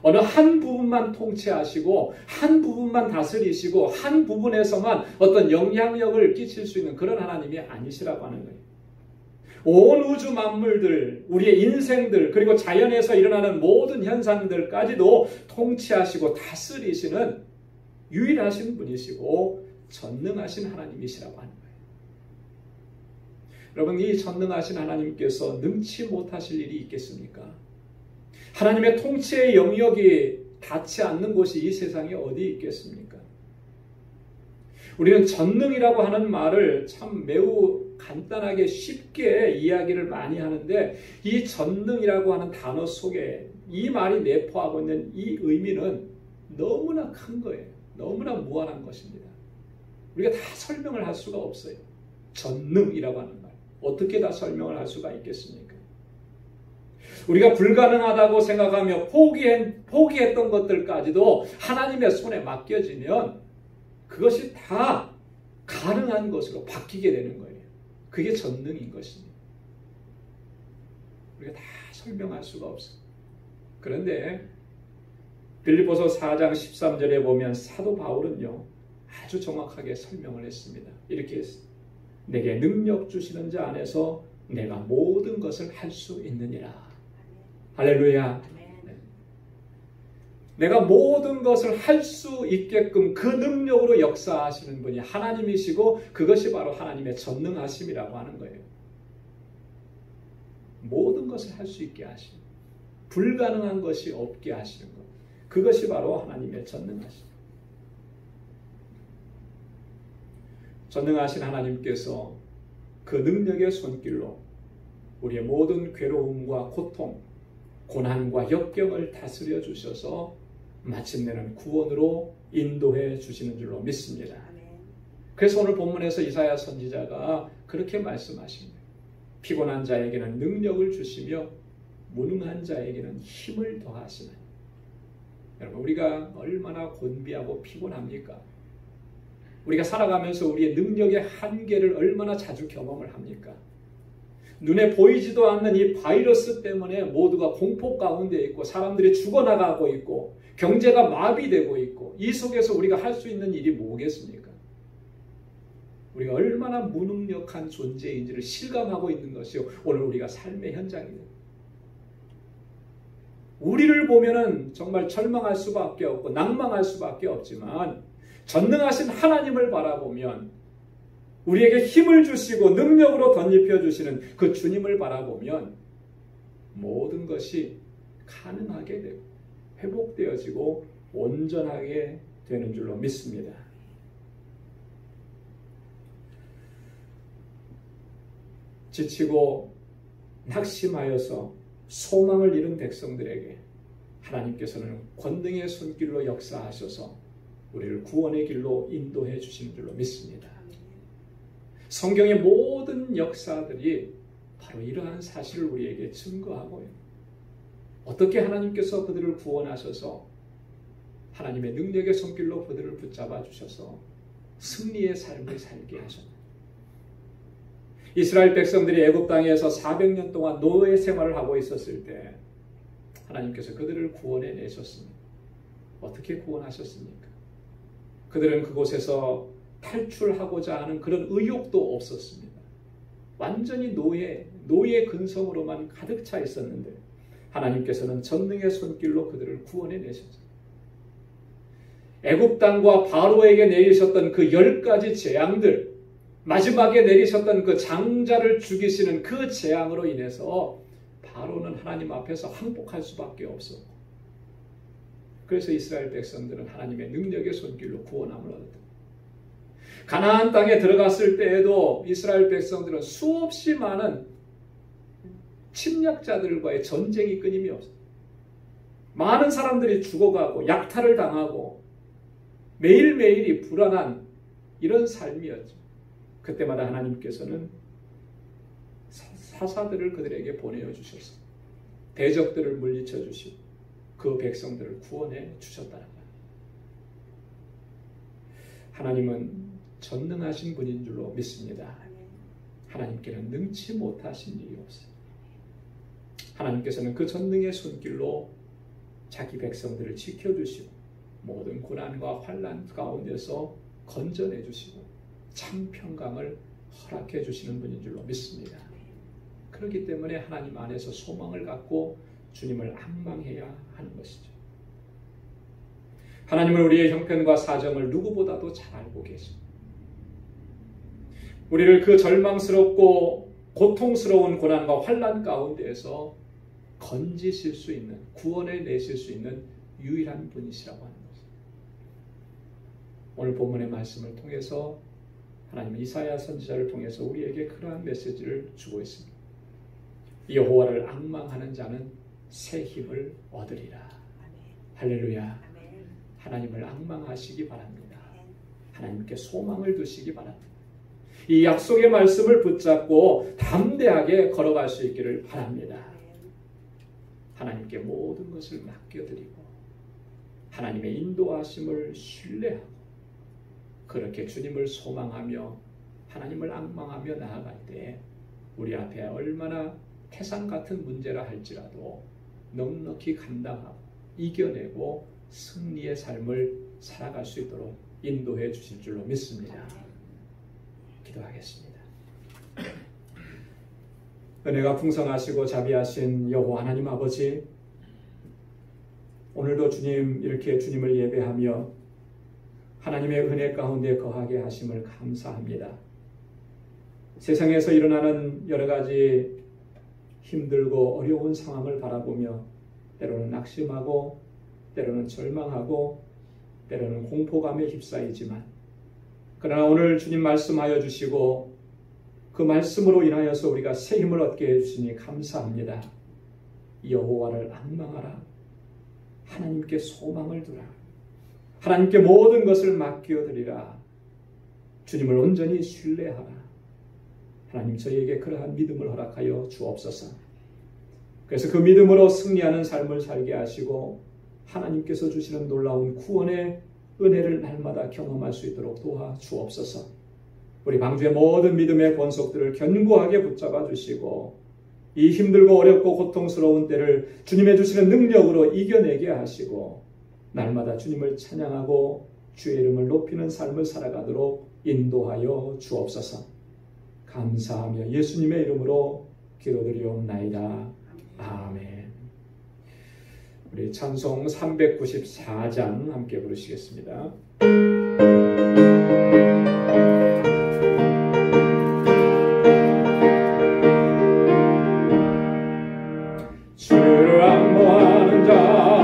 어느 한 부분만 통치하시고 한 부분만 다스리시고 한 부분에서만 어떤 영향력을 끼칠 수 있는 그런 하나님이 아니시라고 하는 거예요. 온 우주 만물들, 우리의 인생들, 그리고 자연에서 일어나는 모든 현상들까지도 통치하시고 다스리시는 유일하신 분이시고 전능하신 하나님이시라고 하는 거예요. 여러분, 이 전능하신 하나님께서 능치 못하실 일이 있겠습니까? 하나님의 통치의 영역이 닿지 않는 곳이 이 세상에 어디 있겠습니까? 우리는 전능이라고 하는 말을 참 매우 간단하게 쉽게 이야기를 많이 하는데 이 전능이라고 하는 단어 속에 이 말이 내포하고 있는 이 의미는 너무나 큰 거예요. 너무나 무한한 것입니다. 우리가 다 설명을 할 수가 없어요. 전능이라고 하는 말. 어떻게 다 설명을 할 수가 있겠습니까? 우리가 불가능하다고 생각하며 포기했던 것들까지도 하나님의 손에 맡겨지면 그것이 다 가능한 것으로 바뀌게 되는 거예요. 그게 전능인 것입니다. 우리가 다 설명할 수가 없어요. 그런데 빌립보서 4장 13절에 보면 사도 바울은요, 아주 정확하게 설명을 했습니다. 이렇게 했어요. 내게 능력 주시는 자 안에서 내가 모든 것을 할 수 있느니라. 할렐루야. 내가 모든 것을 할 수 있게끔 그 능력으로 역사하시는 분이 하나님이시고 그것이 바로 하나님의 전능하심이라고 하는 거예요. 모든 것을 할 수 있게 하시는, 불가능한 것이 없게 하시는 것. 그것이 바로 하나님의 전능하심. 전능하신 하나님께서 그 능력의 손길로 우리의 모든 괴로움과 고통, 고난과 역경을 다스려 주셔서 마침내는 구원으로 인도해 주시는 줄로 믿습니다. 그래서 오늘 본문에서 이사야 선지자가 그렇게 말씀하십니다. 피곤한 자에게는 능력을 주시며 무능한 자에게는 힘을 더하시는. 여러분, 우리가 얼마나 곤비하고 피곤합니까? 우리가 살아가면서 우리의 능력의 한계를 얼마나 자주 경험을 합니까? 눈에 보이지도 않는 이 바이러스 때문에 모두가 공포 가운데 있고 사람들이 죽어나가고 있고 경제가 마비되고 있고 이 속에서 우리가 할 수 있는 일이 뭐겠습니까? 우리가 얼마나 무능력한 존재인지를 실감하고 있는 것이 오늘 우리가 삶의 현장입니다. 우리를 보면은 정말 절망할 수밖에 없고 낭망할 수밖에 없지만 전능하신 하나님을 바라보면 우리에게 힘을 주시고 능력으로 덧입혀 주시는 그 주님을 바라보면 모든 것이 가능하게 되고 회복되어지고 온전하게 되는 줄로 믿습니다. 지치고 낙심하여서 소망을 잃은 백성들에게 하나님께서는 권능의 손길로 역사하셔서 우리를 구원의 길로 인도해 주시는 줄로 믿습니다. 성경의 모든 역사들이 바로 이러한 사실을 우리에게 증거하고요. 어떻게 하나님께서 그들을 구원하셔서 하나님의 능력의 손길로 그들을 붙잡아 주셔서 승리의 삶을 살게 하셨다. 이스라엘 백성들이 애굽 땅에서 400년 동안 노예 생활을 하고 있었을 때 하나님께서 그들을 구원해 내셨습니다. 어떻게 구원하셨습니까? 그들은 그곳에서 탈출하고자 하는 그런 의욕도 없었습니다. 완전히 노예 근성으로만 가득 차 있었는데 하나님께서는 전능의 손길로 그들을 구원해 내셨습니다. 애굽 땅과 바로에게 내리셨던 그 10가지 재앙들, 마지막에 내리셨던 그 장자를 죽이시는 그 재앙으로 인해서 바로는 하나님 앞에서 항복할 수밖에 없었고, 그래서 이스라엘 백성들은 하나님의 능력의 손길로 구원함을 얻었다. 가나안 땅에 들어갔을 때에도 이스라엘 백성들은 수없이 많은 침략자들과의 전쟁이 끊임이 없어요. 많은 사람들이 죽어가고 약탈을 당하고 매일매일이 불안한 이런 삶이었죠. 그때마다 하나님께서는 사사들을 그들에게 보내어 주셔서 대적들을 물리쳐 주시고 그 백성들을 구원해 주셨다는 거예요. 하나님은 전능하신 분인 줄로 믿습니다. 하나님께는 능치 못하신 일이 없어요. 하나님께서는 그 전능의 손길로 자기 백성들을 지켜주시고 모든 고난과 환난 가운데서 건져내 주시고 참 평강을 허락해 주시는 분인 줄로 믿습니다. 그렇기 때문에 하나님 안에서 소망을 갖고 주님을 앙망해야 하는 것이죠. 하나님은 우리의 형편과 사정을 누구보다도 잘 알고 계십니다. 우리를 그 절망스럽고 고통스러운 고난과 환난 가운데에서 건지실 수 있는, 구원해 내실 수 있는 유일한 분이시라고 하는 것입니다. 오늘 본문의 말씀을 통해서 하나님은 이사야 선지자를 통해서 우리에게 그러한 메시지를 주고 있습니다. 여호와를 앙망하는 자는 새 힘을 얻으리라. 아멘. 할렐루야. 아멘. 하나님을 앙망하시기 바랍니다. 하나님께 소망을 두시기 바랍니다. 이 약속의 말씀을 붙잡고 담대하게 걸어갈 수 있기를 바랍니다. 하나님께 모든 것을 맡겨드리고 하나님의 인도하심을 신뢰하고 그렇게 주님을 소망하며 하나님을 앙망하며 나아갈 때 우리 앞에 얼마나 태산 같은 문제라 할지라도 넉넉히 감당하고 이겨내고 승리의 삶을 살아갈 수 있도록 인도해 주실 줄로 믿습니다. 기도하겠습니다. 은혜가 풍성하시고 자비하신 여호와 하나님 아버지, 오늘도 주님 이렇게 주님을 예배하며 하나님의 은혜 가운데 거하게 하심을 감사합니다. 세상에서 일어나는 여러 가지 힘들고 어려운 상황을 바라보며 때로는 낙심하고 때로는 절망하고 때로는 공포감에 휩싸이지만 그러나 오늘 주님 말씀하여 주시고 그 말씀으로 인하여서 우리가 새 힘을 얻게 해주시니 감사합니다. 여호와를 앙망하라. 하나님께 소망을 두라. 하나님께 모든 것을 맡겨드리라. 주님을 온전히 신뢰하라. 하나님 저희에게 그러한 믿음을 허락하여 주옵소서. 그래서 그 믿음으로 승리하는 삶을 살게 하시고 하나님께서 주시는 놀라운 구원의 은혜를 날마다 경험할 수 있도록 도와주옵소서. 우리 방주의 모든 믿음의 권속들을 견고하게 붙잡아 주시고 이 힘들고 어렵고 고통스러운 때를 주님의 주시는 능력으로 이겨내게 하시고 날마다 주님을 찬양하고 주의 이름을 높이는 삶을 살아가도록 인도하여 주옵소서. 감사하며 예수님의 이름으로 기도드리옵나이다. 아멘. 우리 찬송 394장 함께 부르시겠습니다. 주를 안모하는 자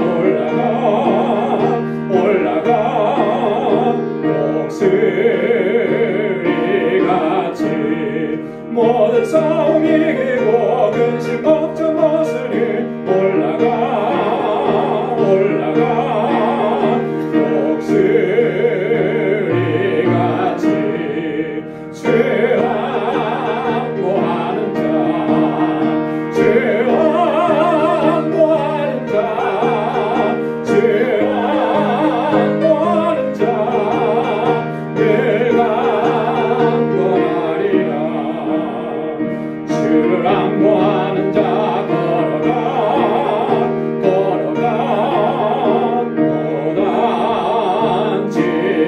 올라가 독수리같이 모든 싸움 이기고 근심 걱정 없으니 올라가 독수리같이 주 안모하는 자 주를 안모하는 자 걸어가 고단치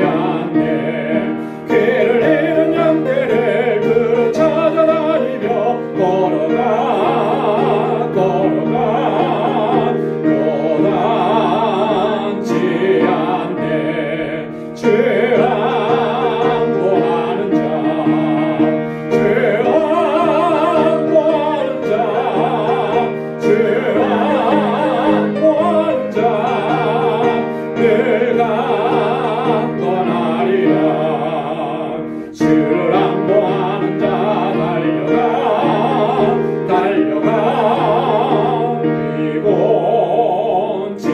않네. 길을 잃은 양들을 그 찾아다니며 걸어가 고단치 않네. 주 안모하는 자 주를 안모하는 자 달려가 피곤치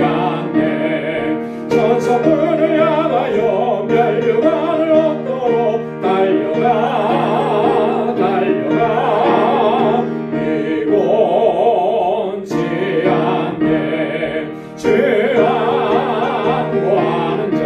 않네. 천성문을 향하여 멸류관을 얻도록 달려가 피곤치 않네. 주 안모하는 자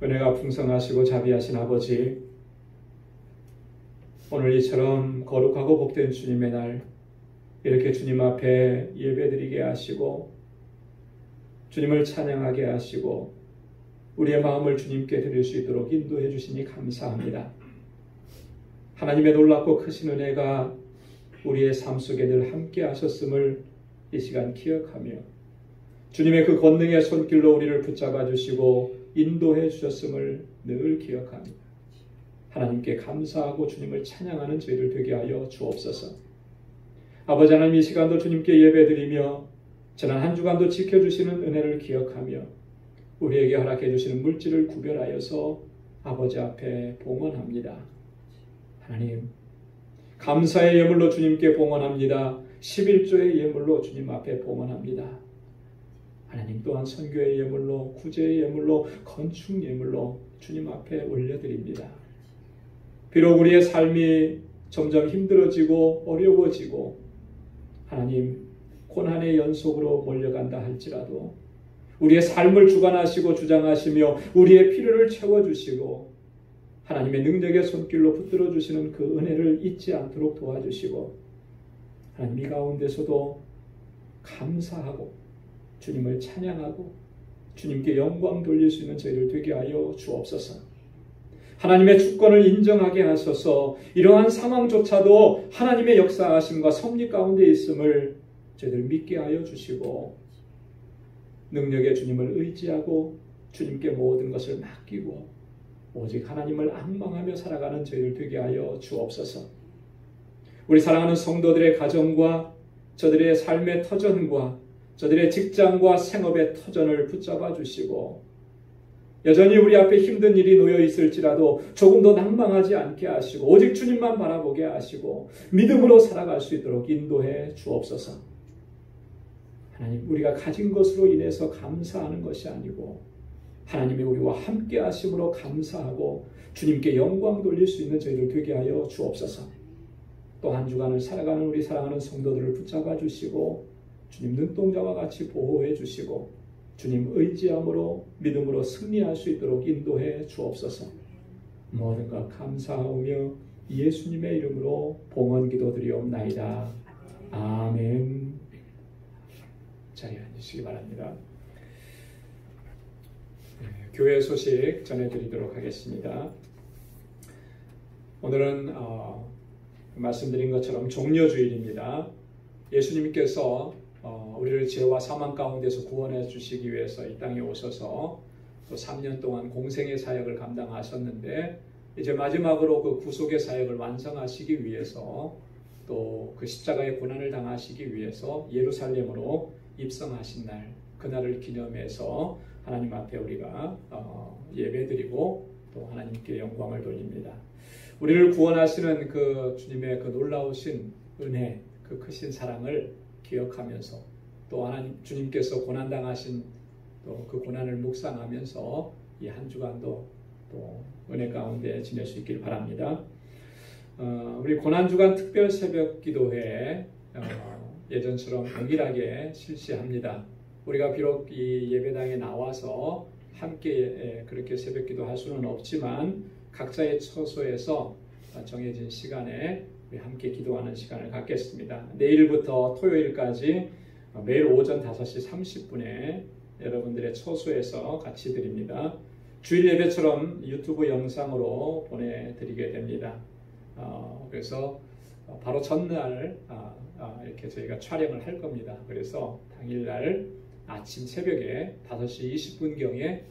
은혜가 풍성하시고 자비하신 아버지, 오늘 이처럼 거룩하고 복된 주님의 날 이렇게 주님 앞에 예배드리게 하시고 주님을 찬양하게 하시고 우리의 마음을 주님께 드릴 수 있도록 인도해 주시니 감사합니다. 하나님의 놀랍고 크신 은혜가 우리의 삶 속에 늘 함께 하셨음을 이 시간 기억하며 주님의 그 권능의 손길로 우리를 붙잡아 주시고 인도해 주셨음을 늘 기억합니다. 하나님께 감사하고 주님을 찬양하는 저희들 되게 하여 주옵소서. 아버지 하나님, 이 시간도 주님께 예배드리며 지난 한 주간도 지켜주시는 은혜를 기억하며 우리에게 허락해 주시는 물질을 구별하여서 아버지 앞에 봉헌합니다. 하나님, 감사의 예물로 주님께 봉헌합니다. 11조의 예물로 주님 앞에 봉헌합니다. 하나님, 또한 선교의 예물로, 구제의 예물로, 건축 예물로 주님 앞에 올려드립니다. 비록 우리의 삶이 점점 힘들어지고 어려워지고 하나님, 고난의 연속으로 몰려간다 할지라도 우리의 삶을 주관하시고 주장하시며 우리의 필요를 채워주시고 하나님의 능력의 손길로 붙들어 주시는 그 은혜를 잊지 않도록 도와주시고 하나님, 이 가운데서도 감사하고 주님을 찬양하고 주님께 영광 돌릴 수 있는 저희들 되게 하여 주옵소서. 하나님의 주권을 인정하게 하소서. 이러한 상황조차도 하나님의 역사하심과 섭리 가운데 있음을 저희들 믿게 하여 주시고 능력의 주님을 의지하고 주님께 모든 것을 맡기고 오직 하나님을 앙망하며 살아가는 저희들 되게 하여 주옵소서. 우리 사랑하는 성도들의 가정과 저들의 삶의 터전과 저들의 직장과 생업의 터전을 붙잡아 주시고 여전히 우리 앞에 힘든 일이 놓여 있을지라도 조금 더 낭망하지 않게 하시고 오직 주님만 바라보게 하시고 믿음으로 살아갈 수 있도록 인도해 주옵소서. 하나님, 우리가 가진 것으로 인해서 감사하는 것이 아니고 하나님이 우리와 함께 하심으로 감사하고 주님께 영광 돌릴 수 있는 저희들 되게 하여 주옵소서. 또 한 주간을 살아가는 우리 사랑하는 성도들을 붙잡아 주시고 주님 눈동자와 같이 보호해 주시고 주님 의지함으로 믿음으로 승리할 수 있도록 인도해 주옵소서. 모든 것 감사하오며 예수님의 이름으로 봉헌 기도드리옵나이다. 아멘. 자리에 앉으시기 바랍니다. 교회 소식 전해드리도록 하겠습니다. 오늘은 말씀드린 것처럼 종려주일입니다. 예수님께서 우리를 죄와 사망 가운데서 구원해 주시기 위해서 이 땅에 오셔서 또 3년 동안 공생의 사역을 감당하셨는데 이제 마지막으로 그 구속의 사역을 완성하시기 위해서 또 그 십자가의 고난을 당하시기 위해서 예루살렘으로 입성하신 날, 그날을 기념해서 하나님 앞에 우리가 예배드리고 또 하나님께 영광을 돌립니다. 우리를 구원하시는 그 주님의 그 놀라우신 은혜, 그 크신 사랑을 기억하면서 또 하나님 주님께서 고난당하신 또 그 고난을 묵상하면서 이 한 주간도 또 은혜 가운데 지낼 수 있길 바랍니다. 우리 고난주간 특별 새벽 기도회 예전처럼 동일하게 실시합니다. 우리가 비록 이 예배당에 나와서 함께 그렇게 새벽 기도할 수는 없지만 각자의 처소에서 정해진 시간에 우리 함께 기도하는 시간을 갖겠습니다. 내일부터 토요일까지 매일 오전 5시 30분에 여러분들의 처소에서 같이 드립니다. 주일 예배처럼 유튜브 영상으로 보내드리게 됩니다. 그래서 바로 전날 이렇게 저희가 촬영을 할 겁니다. 그래서 당일날 아침 새벽에 5시 20분경에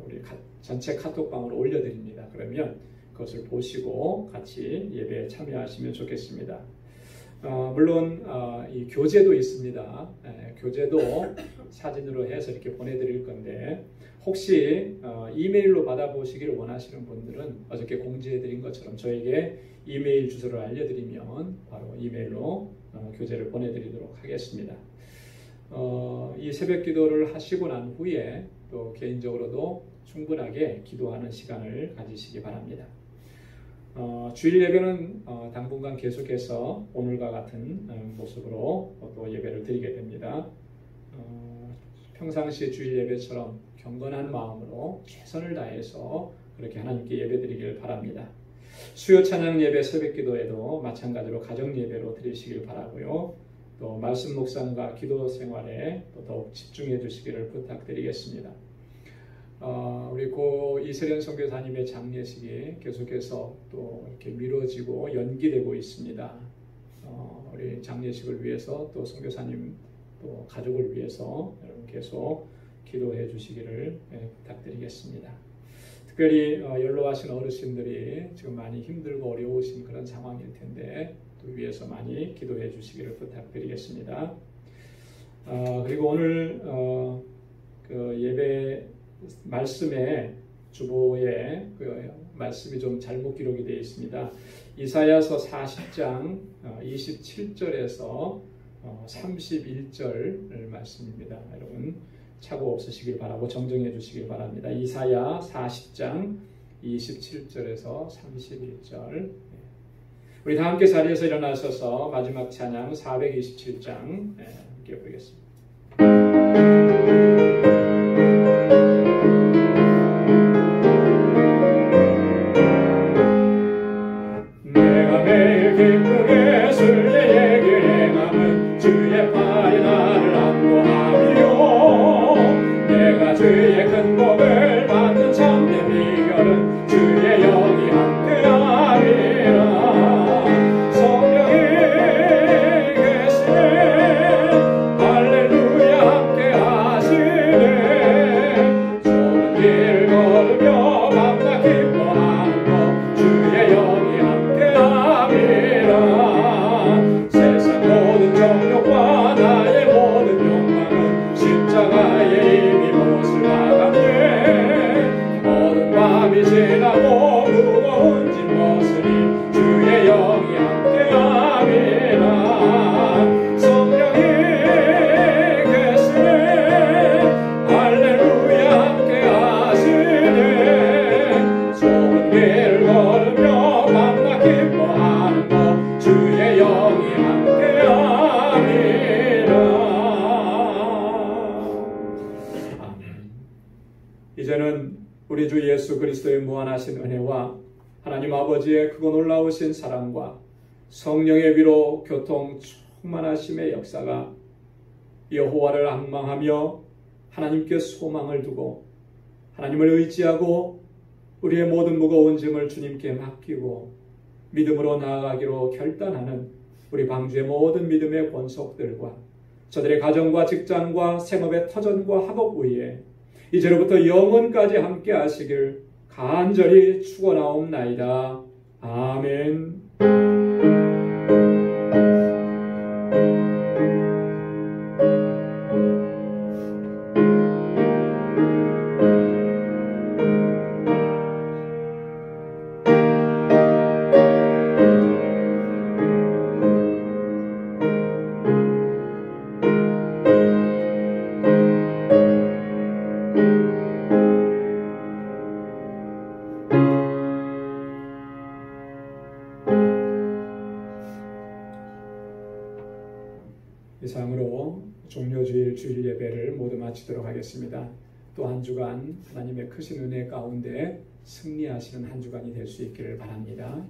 우리 전체 카톡방으로 올려드립니다. 그러면 그것을 보시고 같이 예배에 참여하시면 좋겠습니다. 물론 이 교재도 있습니다. 교재도 사진으로 해서 이렇게 보내드릴 건데 혹시 이메일로 받아보시기를 원하시는 분들은 어저께 공지해드린 것처럼 저에게 이메일 주소를 알려드리면 바로 이메일로 교재를 보내드리도록 하겠습니다. 이 새벽 기도를 하시고 난 후에 또 개인적으로도 충분하게 기도하는 시간을 가지시기 바랍니다. 주일 예배는 당분간 계속해서 오늘과 같은 모습으로 또 예배를 드리게 됩니다. 평상시 주일 예배처럼 경건한 마음으로 최선을 다해서 그렇게 하나님께 예배드리길 바랍니다. 수요 찬양 예배 새벽 기도에도 마찬가지로 가정 예배로 드리시길 바라고요. 또 말씀 묵상과 기도 생활에 또 더욱 집중해 주시기를 부탁드리겠습니다. 우리 고 이세련 선교사님의 장례식이 계속해서 또 이렇게 미뤄지고 연기되고 있습니다. 우리 장례식을 위해서 또 선교사님 또 가족을 위해서 여러분 계속 기도해 주시기를 부탁드리겠습니다. 특별히 연로하신 어르신들이 지금 많이 힘들고 어려우신 그런 상황일 텐데 위해서 많이 기도해 주시기를 부탁드리겠습니다. 그리고 오늘 그 예배 말씀에 주보에 그 말씀이 좀 잘못 기록이 되어 있습니다. 이사야서 40장 27절에서 31절 말씀입니다. 여러분 착오 없으시길 바라고 정정해 주시길 바랍니다. 이사야 40장 27절에서 31절. 우리 다 함께 자리에서 일어나셔서 마지막 찬양 427장 함께 보겠습니다. 내가 매일 기쁘게 순례의 길 행함은 주의 팔이 나를 안보하며 내가 주의 큰 복을 받는 참된 비결은 주의 영이 함께하리라. 성령이 계시네 할렐루야 함께하시네. 좁은 길 걸으며 밤낮 기뻐하는 것 주의 영이 함께하리라. 세상 모든 정욕과 나의 모든 욕망은 십자가에 이미 못을 박았네. 모든 밤이 지나고 무거운 짐 벗으니 주의 영이 함께하리라. 성령이 계시네 할렐루야 함께하시네. 좁은 길을 걸으며 밤낮 기뻐하는 것 주의 영이 함께하리라. 아멘. 이제는 우리 주 예수 그리스도의 무한하신 은혜와 하나님 아버지의 크고 놀라우신 사랑과 성령의 위로 교통 충만하심의 역사가 여호와를 앙망하며 하나님께 소망을 두고 하나님을 의지하고 우리의 모든 무거운 짐을 주님께 맡기고 믿음으로 나아가기로 결단하는 우리 방주의 모든 믿음의 권속들과 저들의 가정과 직장과 생업의 터전과 학업 위에 이제로부터 영원까지 함께 하시길 간절히 축원하옵나이다. 아멘. 이상으로 종료주일 주일 예배를 모두 마치도록 하겠습니다. 또 한 주간 하나님의 크신 은혜 가운데 승리하시는 한 주간이 될 수 있기를 바랍니다.